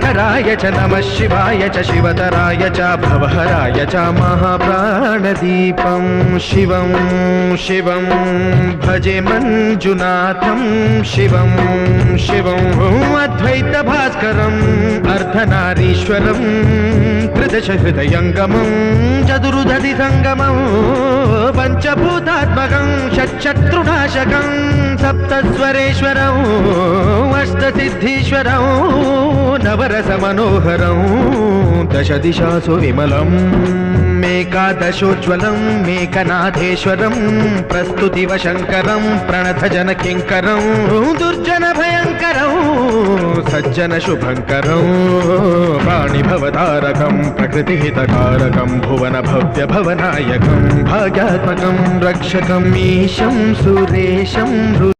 शिवधराय च नमः शिवाय च शिवतराय च भवहराय च महाप्राणदीपं शिवं शिवं भजे मञ्जुनाथं शिवं शिवं अद्वैतभास्करम् अर्धनारीश्वरं त्रिदशहृदयङ्गमं चतुर्दधिसङ्गमं पञ्चभूतात्मकं षट्शत्रुनाशकं सप्तस्वरेश्वरं अष्टसिद्धीश्वरं नवरसमनोहरं दशदिशासु विमलं मेकादशोज्ज्वलं मेकनाथेश्वरं प्रस्तुतिव शङ्करं प्रणतजनकिङ्करं दुर्जनभयङ्करं सज्जनशुभङ्करं वाणिभवतारकं प्रकृतिहितकारकं भुवनभव्यभवनायकं भाग्यात्मकं रक्षकम् ईशं सुरेशं